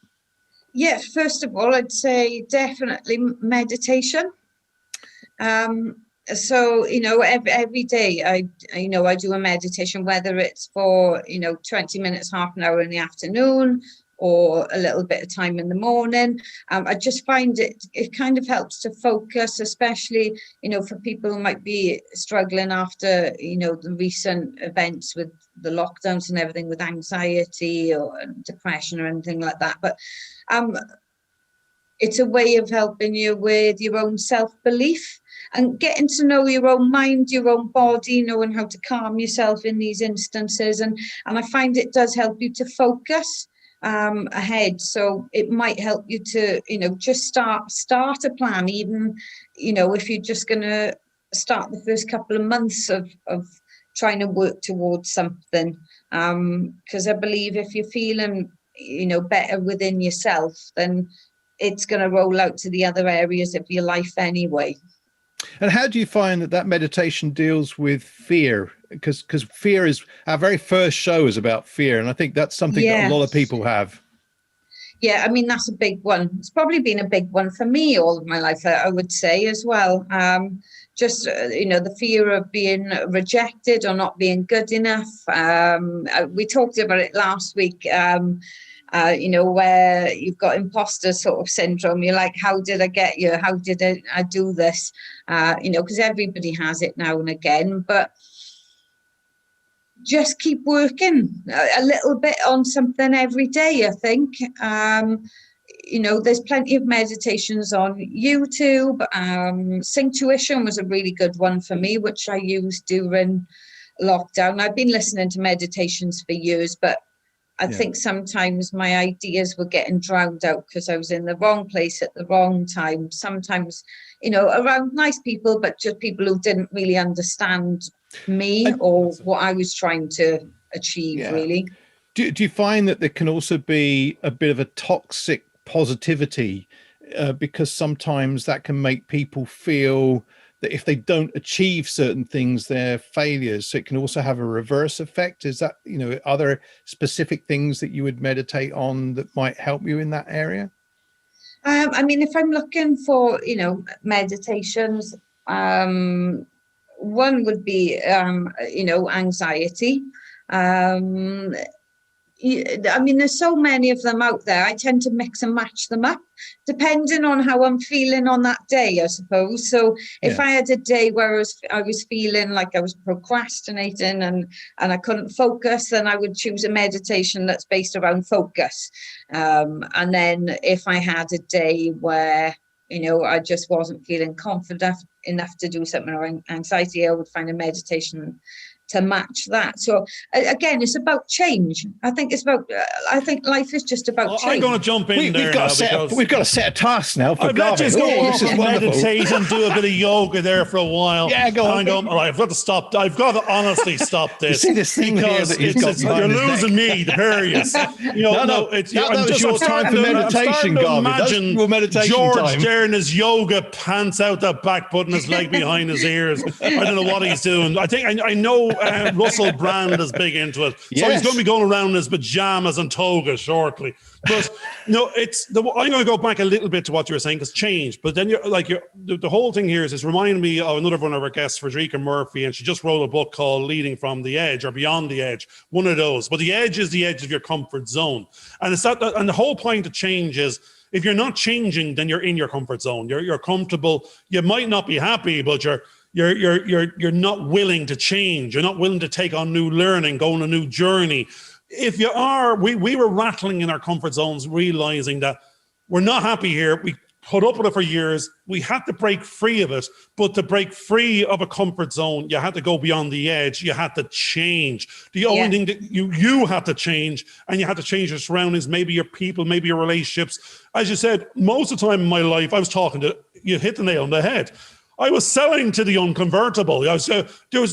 Yeah, first of all, I'd say definitely meditation. So, you know, every day I do a meditation, whether it's for, you know, 20 minutes, half an hour in the afternoon, or a little bit of time in the morning. I just find it kind of helps to focus, especially, you know, for people who might be struggling after, you know, the recent events with the lockdowns and everything, with anxiety or depression or anything like that. But it's a way of helping you with your own self-belief and getting to know your own mind, your own body, knowing how to calm yourself in these instances. And I find it does help you to focus ahead. So it might help you to, you know, just start a plan, even, you know, if you're just going to start the first couple of months of trying to work towards something. Because I believe if you're feeling, you know, better within yourself, then it's going to roll out to the other areas of your life anyway. And how do you find that meditation deals with fear? Because fear is, our very first show is about fear. And I think that's something that a lot of people have. Yeah, I mean, that's a big one. It's probably been a big one for me all of my life, I would say, as well. Just, you know, the fear of being rejected or not being good enough. We talked about it last week. You know, where you've got imposter sort of syndrome. You're like, how did I get here? How did I do this? You know, because everybody has it now and again. But just keep working a little bit on something every day, I think. You know, there's plenty of meditations on YouTube. Synctuition was a really good one for me, which I used during lockdown. I've been listening to meditations for years, but I think sometimes my ideas were getting drowned out because I was in the wrong place at the wrong time. Sometimes, you know, around nice people, but just people who didn't really understand me or what I was trying to achieve, really. Do you find that there can also be a bit of a toxic positivity because sometimes that can make people feel that if they don't achieve certain things, they're failures? So it can also have a reverse effect. Is that, you know, are there specific things that you would meditate on that might help you in that area? I mean, if I'm looking for, you know, meditations, one would be, you know, anxiety. I mean, there's so many of them out there. I tend to mix and match them up, depending on how I'm feeling on that day, I suppose. So if I had a day where I was feeling like I was procrastinating and I couldn't focus, then I would choose a meditation that's based around focus. And then if I had a day where, you know, I just wasn't feeling confident enough to do something around anxiety, I would find a meditation to match that. So again, it's about change. I think life is just about change. I'm going to jump in there now because we've got to set a task now for I'd Garvin. just go off this is and wonderful. meditate and do a bit of yoga there for a while. Yeah, go on. And I'm going, all right, I've got to stop. I've got to honestly stop this. You see this thing here because that he's got behind you're his losing neck? me, the period. No, that was your time for meditation, Garvin. Imagine Your meditation George time. there in his yoga pants out the back, putting his leg behind his ears. I don't know what he's doing. I think I know Russell Brand is big into it. So Yes. he's going to be going around in his pajamas and toga shortly. But no, I'm going to go back a little bit to what you were saying, because change. But then the whole thing here is reminding me of another one of our guests, Frederica Murphy, and she just wrote a book called Leading from the Edge or Beyond the Edge, one of those. But the edge is the edge of your comfort zone. And it's that, and the whole point of change is, if you're not changing, then you're in your comfort zone. You're comfortable. You might not be happy, but you're not willing to change. You're not willing to take on new learning, go on a new journey. If you are, we were rattling in our comfort zones, realizing that we're not happy here. We put up with it for years. We had to break free of it, but to break free of a comfort zone, you had to go beyond the edge. You had to change. The only thing that you had to change, and you had to change your surroundings, maybe your people, maybe your relationships. As you said, most of the time in my life, I was talking to, you hit the nail on the head. I was selling to the unconvertible.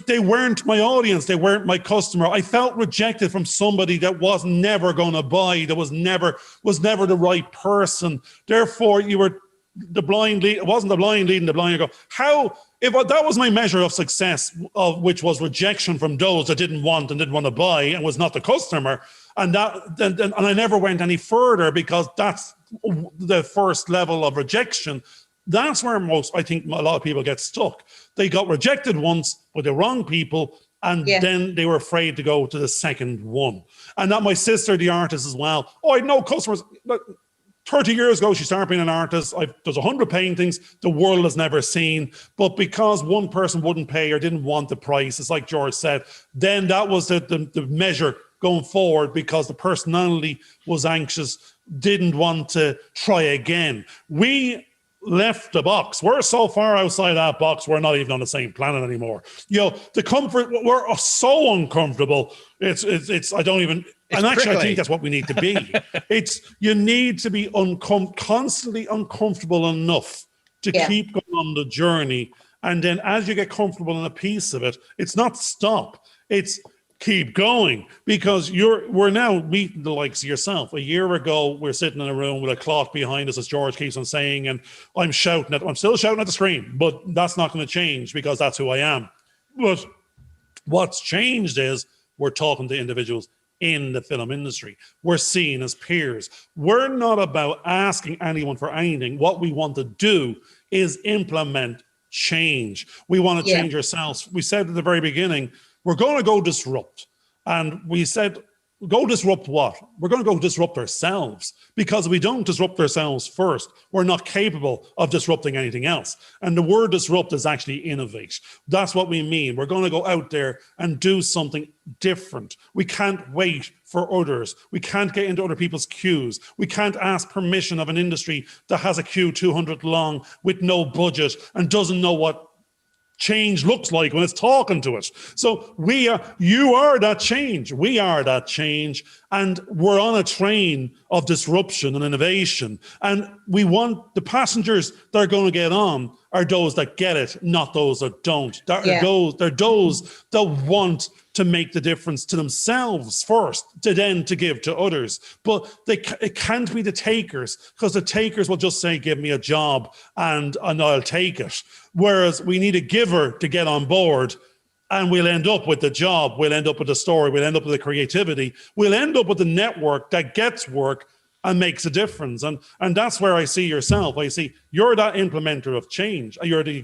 They weren't my audience. They weren't my customer. I felt rejected from somebody that was never going to buy, that was never the right person. Therefore, you were the blind lead. It wasn't the blind leading the blind. You go, if that was my measure of success, which was rejection from those that didn't want to buy and was not the customer. And I never went any further, because that's the first level of rejection. That's where I think a lot of people get stuck. They got rejected once with the wrong people, and then they were afraid to go to the second one. And that my sister, the artist as well. I had no customers. 30 years ago, she started being an artist. There's 100 paintings the world has never seen. But because one person wouldn't pay or didn't want the price, it's like George said, then that was the measure going forward, because the personality was anxious, didn't want to try again. We left the box. We're so far outside that box, we're not even on the same planet anymore. The comfort, we're so uncomfortable. It's I don't even, and actually prickly. I think that's what we need to be. You need to be constantly uncomfortable enough to keep going on the journey. And then as you get comfortable in a piece of it, it's not stop. It's keep going, because we're now meeting the likes of yourself. A year ago, we're sitting in a room with a cloth behind us, as George keeps on saying, and I'm still shouting at the screen, but that's not going to change, because that's who I am. But what's changed is we're talking to individuals in the film industry. We're seen as peers. We're not about asking anyone for anything. What we want to do is implement change. We want to change ourselves. We said at the very beginning, we're going to go disrupt. And we said, go disrupt what? We're going to go disrupt ourselves, because if we don't disrupt ourselves first, we're not capable of disrupting anything else. And the word disrupt is actually innovate. That's what we mean. We're going to go out there and do something different. We can't wait for others. We can't get into other people's queues. We can't ask permission of an industry that has a queue 200 long with no budget and doesn't know what change looks like when it's talking to it. So you are that change. We are that change. And we're on a train of disruption and innovation. And we want the passengers that are going to get on are those that get it, not those that don't. They're those that want to make the difference to themselves first, to then to give to others. But it can't be the takers, because the takers will just say, give me a job and I'll take it. Whereas we need a giver to get on board, and we'll end up with the job, we'll end up with the story, we'll end up with the creativity, we'll end up with the network that gets work and makes a difference. And that's where I see yourself. I see you're that implementer of change. You're the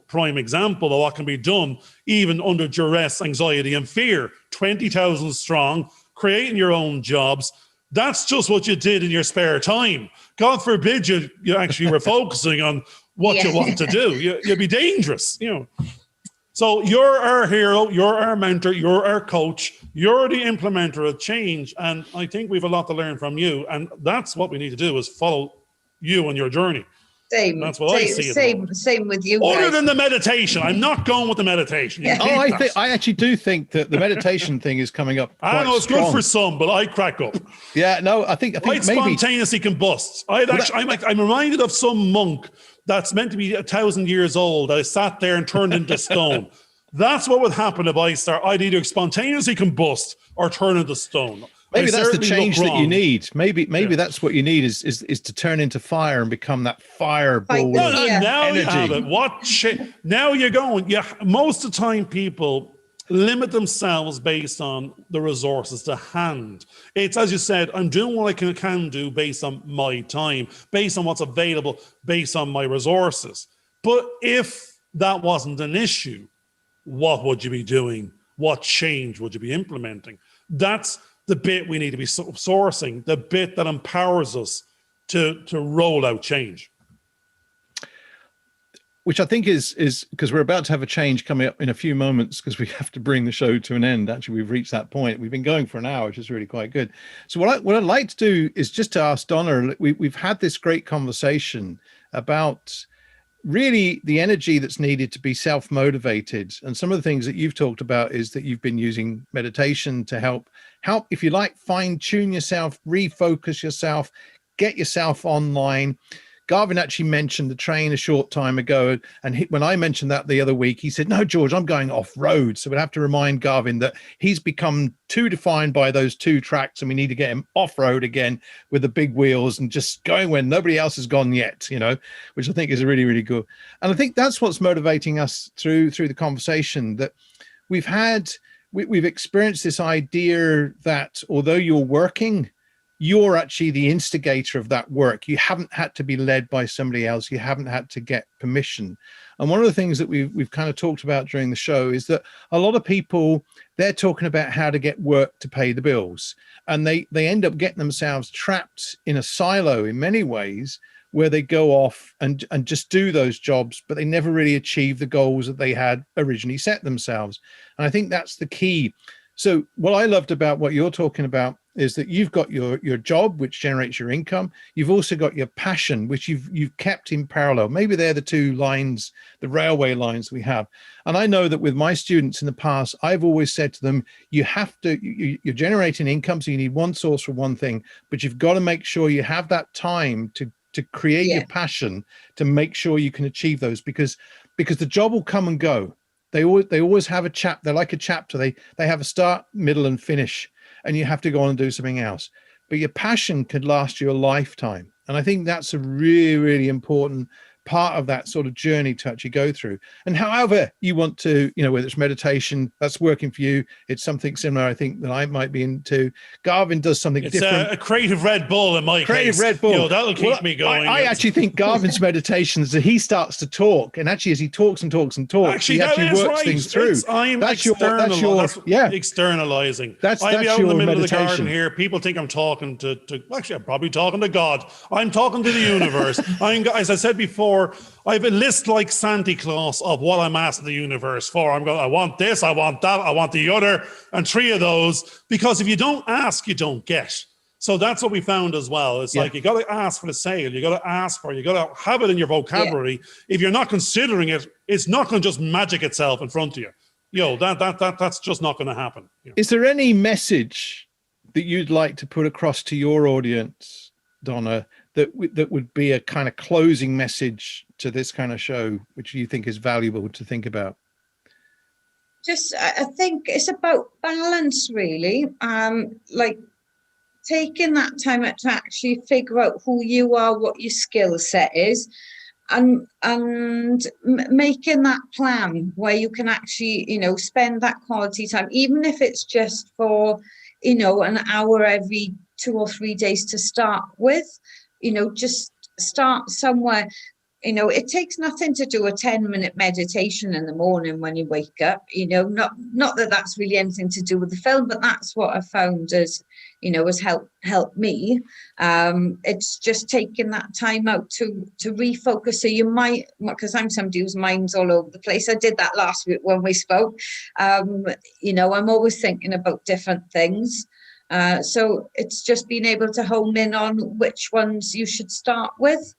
prime example of what can be done even under duress, anxiety and fear. 20,000 strong, creating your own jobs. That's just what you did in your spare time. God forbid you actually were focusing on what you want to do. You'd be dangerous, So you're our hero, you're our mentor, you're our coach, you're the implementer of change. And I think we've a lot to learn from you. And that's what we need to do, is follow you on your journey. Same. That's what I see. Same with you. Other guys. than the meditation, I'm not going with the meditation. I actually do think that the meditation thing is coming up. I know it's strong. good for some, but I crack up. Yeah, no, I think I'd maybe spontaneously combust. I'm reminded of some monk that's meant to be 1,000 years old. I sat there and turned into stone. That's what would happen if I'd either spontaneously combust or turn into stone. Maybe that's the change that you need. Maybe that's what you need is to turn into fire and become that fireball of now energy. You have it. What shit? Now you're going. Yeah, most of the time people limit themselves based on the resources to hand. It's, as you said, I'm doing what I can do based on my time, based on what's available, based on my resources. But if that wasn't an issue, what would you be doing? What change would you be implementing? That's the bit we need to be sourcing, the bit that empowers us to roll out change. Which I think is because we're about to have a change coming up in a few moments, because we have to bring the show to an end. Actually, we've reached that point. We've been going for an hour, which is really quite good. So what I'd like to do is just to ask Donna, we've had this great conversation about really the energy that's needed to be self-motivated. And some of the things that you've talked about is that you've been using meditation to help, if you like, fine-tune yourself, refocus yourself, get yourself online. Garvin actually mentioned the train a short time ago. And when I mentioned that the other week, he said, no, George, I'm going off road. So we'd have to remind Garvin that he's become too defined by those 2 tracks, and we need to get him off road again with the big wheels and just going when nobody else has gone yet, which I think is really, really good. And I think that's what's motivating us through the conversation, that we've experienced this idea that although you're working, you're actually the instigator of that work. You haven't had to be led by somebody else. You haven't had to get permission. And one of the things that we've kind of talked about during the show is that a lot of people, they're talking about how to get work to pay the bills. And they end up getting themselves trapped in a silo in many ways, where they go off and just do those jobs, but they never really achieve the goals that they had originally set themselves. And I think that's the key. So what I loved about what you're talking about is that you've got your job, which generates your income. You've also got your passion, which you've kept in parallel. Maybe they're the 2 lines, the railway lines we have. And I know that with my students in the past, I've always said to them, you're generating income, so you need one source for one thing, but you've got to make sure you have that time to create your passion, to make sure you can achieve those, because the job will come and go. They always have a chapter. They're like a chapter. They have a start, middle, and finish, and you have to go on and do something else. But your passion could last you a lifetime. And I think that's a really, really important part of that sort of journey to actually go through. And however you want to, whether it's meditation, that's working for you. It's something similar, I think, that I might be into. Garvin does something different. It's a creative Red Bull in my creative case. Red Bull. That'll keep me going. I actually think Garvin's meditations, that he starts to talk, and actually as he talks and talks and talks, he actually works things through. That's externalizing. I'll be out in the middle of the garden here. People think I'm talking to actually, I'm probably talking to God. I'm talking to the universe. As I said before, I have a list like Santa Claus of what I'm asking the universe for. I want this, I want that, I want the other, and 3 of those, because if you don't ask, you don't get. So that's what we found as well. It's like, you got to ask for the sale. You got to ask for it. You got to have it in your vocabulary. Yeah. If you're not considering it, it's not going to just magic itself in front of you. That's just not going to happen. Is there any message that you'd like to put across to your audience, Donna, that would be a kind of closing message to this kind of show, which you think is valuable to think about? I think it's about balance, really. Like taking that time to actually figure out who you are, what your skill set is, and making that plan where you can actually, spend that quality time, even if it's just for, an hour every 2 or 3 days to start with. Just start somewhere. It takes nothing to do a 10-minute meditation in the morning when you wake up. Not that that's really anything to do with the film, but that's what I found has helped me. It's just taking that time out to refocus. So you might, because I'm somebody whose mind's all over the place. I did that last week when we spoke. I'm always thinking about different things. So it's just being able to home in on which ones you should start with.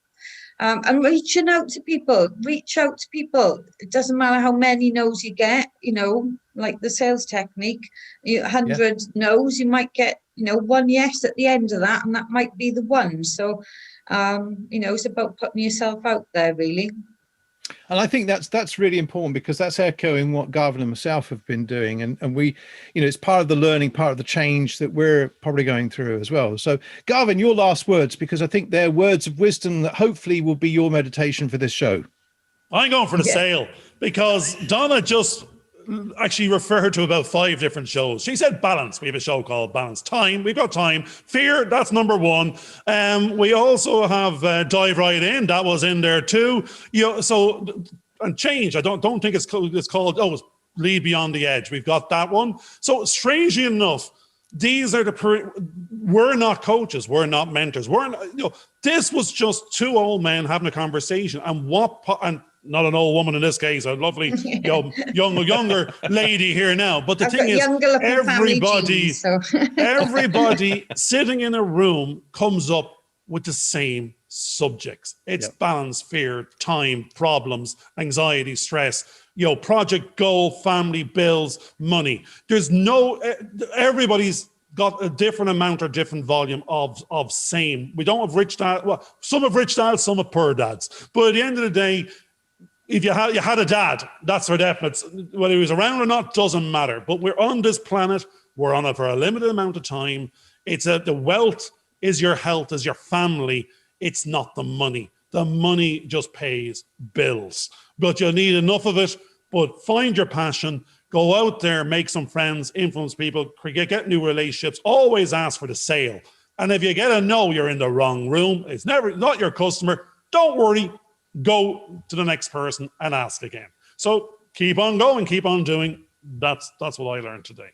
And reaching out to people, reach out to people. It doesn't matter how many no's you get, like the sales technique, 100 no's, you might get, one yes at the end of that, and that might be the one. So, it's about putting yourself out there, really. And I think that's really important, because that's echoing what Garvin and myself have been doing. And we, it's part of the learning, part of the change that we're probably going through as well. So Garvin, your last words, because I think they're words of wisdom that hopefully will be your meditation for this show. I'm going for the sale, because Donna just actually referred to about 5 different shows. She said balance. We have a show called Balance. Time. We've got time. Fear. That's number 1. We also have Dive Right In. That was in there too. So, and change. I don't think it's called it's Lead Beyond the Edge. We've got that one. So strangely enough, these are we're not coaches. We're not mentors. This was just 2 old men having a conversation, and not an old woman in this case, a lovely younger lady here now. But the thing is, everybody sitting in a room comes up with the same subjects. It's balance, fear, time, problems, anxiety, stress, project, goal, family, bills, money. Everybody's got a different amount or different volume of same. We don't have rich dads. Well, some have rich dads, some have poor dads. But at the end of the day, if you had a dad, that's for definite. Whether he was around or not doesn't matter. But we're on this planet. We're on it for a limited amount of time. The wealth is your health, is your family. It's not the money. The money just pays bills. But you'll need enough of it. But find your passion. Go out there, make some friends, influence people, get new relationships. Always ask for the sale. And if you get a no, you're in the wrong room. It's not your customer. Don't worry. Go to the next person and ask again. So keep on going, keep on doing. That's what I learned today.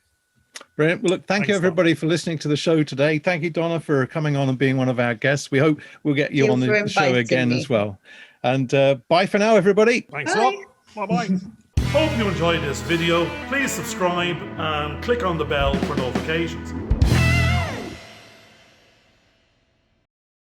Brilliant. Well, look, thank you everybody for listening to the show today. Thank you, Donna, for coming on and being one of our guests. We hope we'll get you on the show again as well. And bye for now, everybody. Thanks a lot. Bye-bye. Hope you enjoyed this video. Please subscribe and click on the bell for notifications.